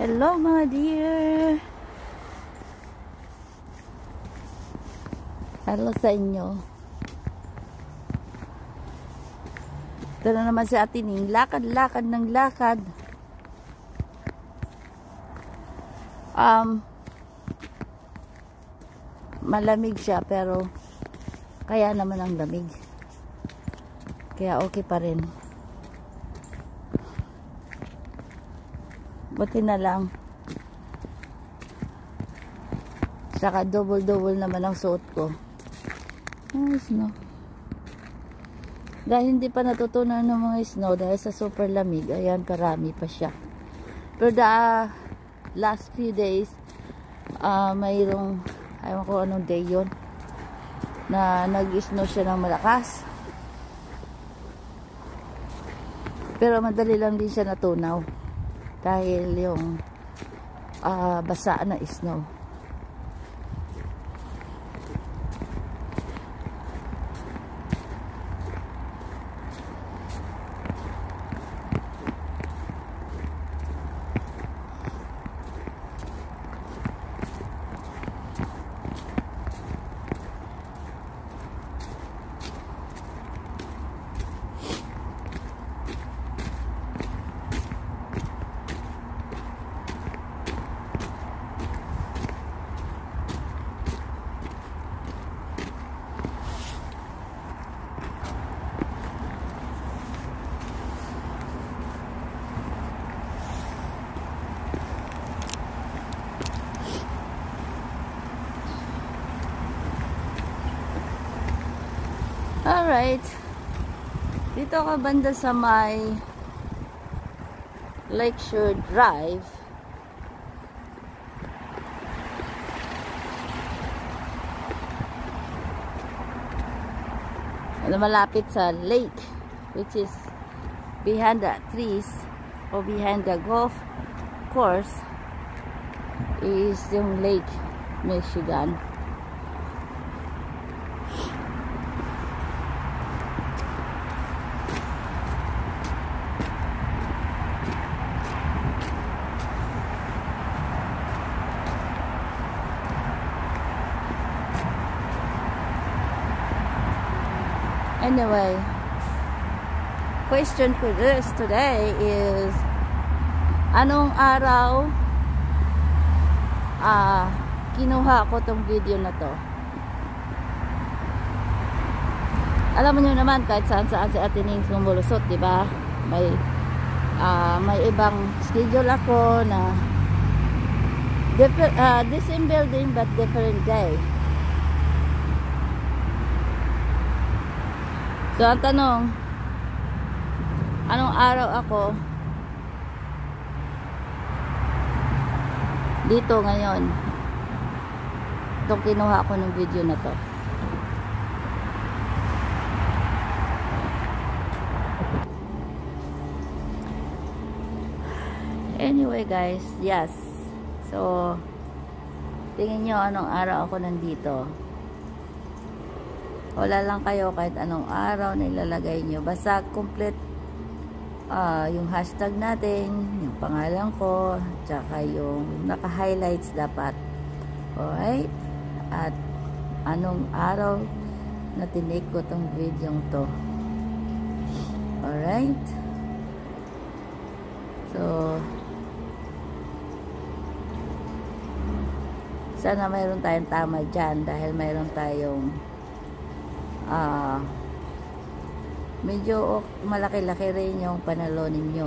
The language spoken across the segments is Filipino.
Hello mga dear. Hello sa inyo. Ito na naman si Ate Ning. Lakad-lakad ng lakad. Malamig siya pero kaya naman ang lamig. Kaya okay pa rin. Buti na lang. Saka double-double naman ang suot ko. Snow. Dahil hindi pa natutunan ng mga snow dahil sa super lamig, ayan, parami pa siya. Pero the last few days, mayroong, ayaw ko anong day yun, na nag-snow siya ng malakas. Pero madali lang din siya natunaw dahil yung basa na snow. Alright, dito ka banda sa may Lakeshore Drive. Malapit sa lake, which is behind the trees or behind the golf course is yung Lake Michigan. Anyway, question for this today is anong araw kinuha ko tong video na to. Alam mo nyo naman kahit saan si Ate Ning lumulusot, di ba? May ibang schedule ako na the same building but different day. So, ang tanong, anong araw ako dito ngayon? Itong kinuha ko ng video na to. Anyway guys, yes. So, tingin nyo anong araw ako nandito. Wala lang kayo kahit anong araw na ilalagay nyo. Basta complete yung hashtag natin, yung pangalan ko, tsaka yung naka-highlights dapat. Alright? At anong araw na tinake ko tong video to. Alright? So, sana mayroon tayong tama dyan dahil mayroon tayong medyo malaki-laki rin yung panalo ninyo.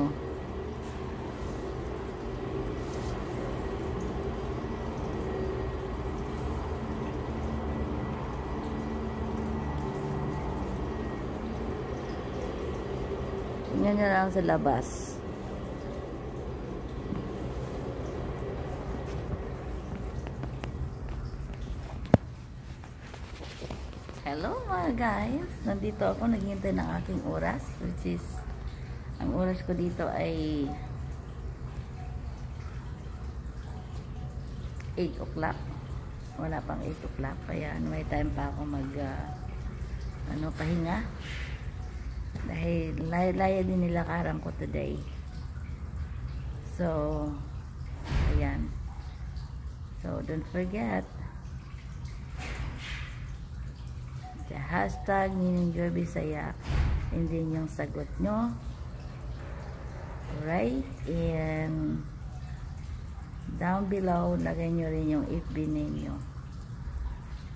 Tingnan nyo lang sa labas. Hello mga guys, nandito ako, naghihintay ng aking oras, which is ang oras ko dito ay 8 o'clock. Wala pang 8 o'clock, kaya may time pa ako mag pahinga dahil laya din nila karang ko today. So Ayan. So, don't forget the hashtag Ninong Joy Bisaya and then yung sagot nyo. Alright? And down below, lagay nyo rin yung FB name nyo.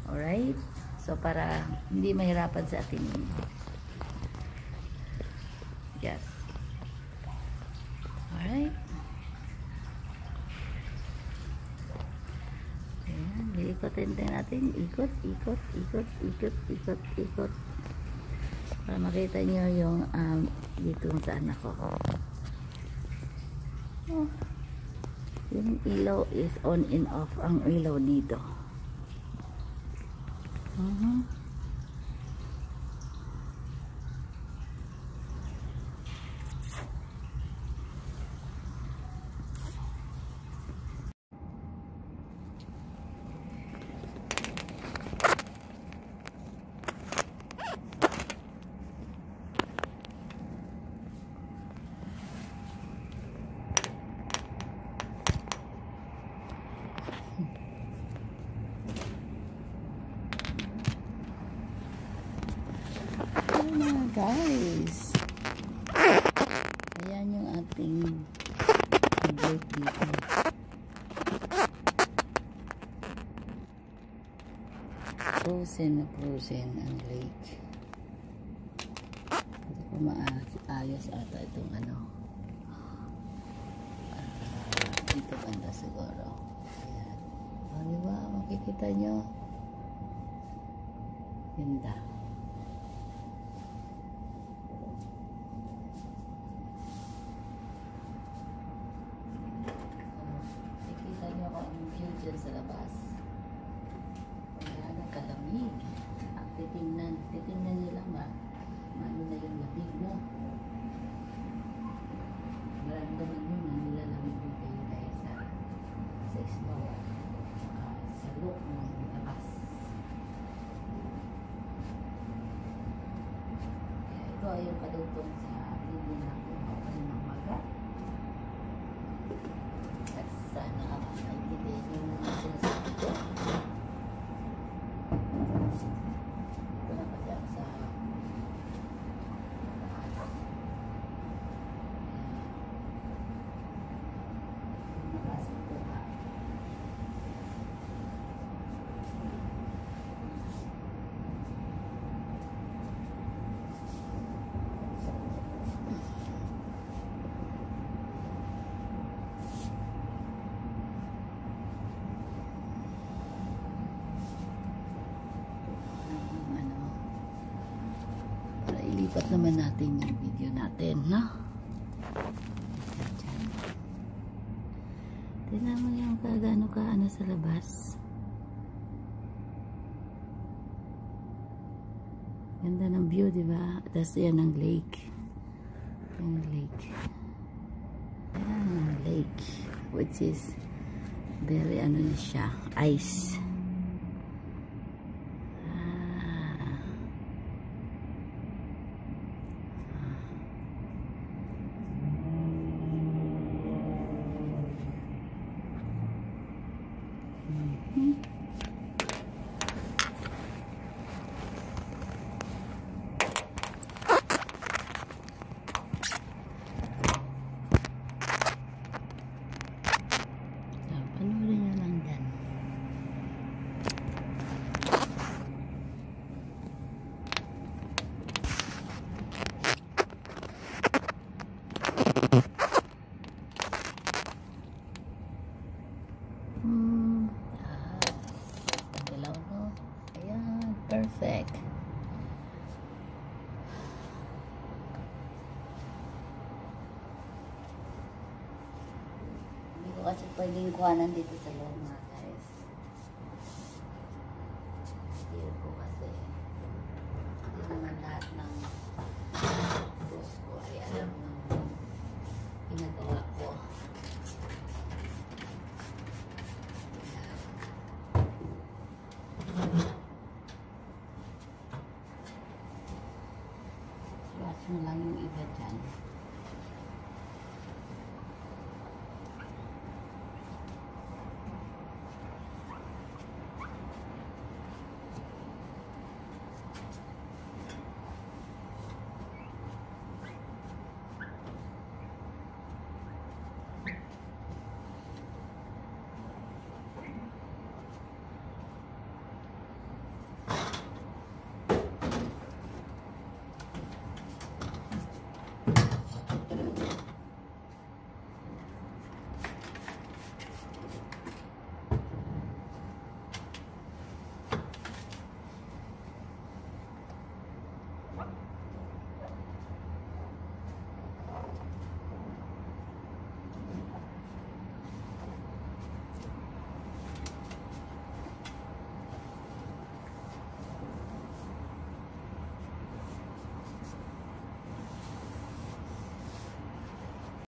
Alright? So, para hindi mahirapan sa atin. Yes. Alright? Ayan, iikotin din natin. Ikot, ikot, ikot, ikot, ikot, ikot. Para makita nyo yung dito sa anak ko. Oh. Yung ilaw is on and off ang ilaw dito. Guys, ayan yung ating break dito. Frozen na frozen ang lake. Hindi ko maayos ata itong dito banda siguro. Ayan. O, diba? Makikita nyo. Ganda. Sa labas. Wala na kalamig. Titingnan nyo lang ano na yung labig mo. Maramdaman nyo na nilalamig mo kayo dahil sa snow sa look ng labas. Kaya ito ay yung kadugtong sa video natin ako ng maga. At sana naintindihan yung sinasabi ko. Ito na kasi ako sa nakasip ko na. Ilipat naman natin yung video natin, no? Tignan mo yung kagano ka sa labas. Ganda ng view, diba? Tapos yan ang lake. Yung lake. Yan ang lake. Which is very na siya. Ice. Panoorin nyo lang dyan. Dilaw no? Ayan, perfect. Hindi ko kasi pwedeng kuhanan dito sa loob mga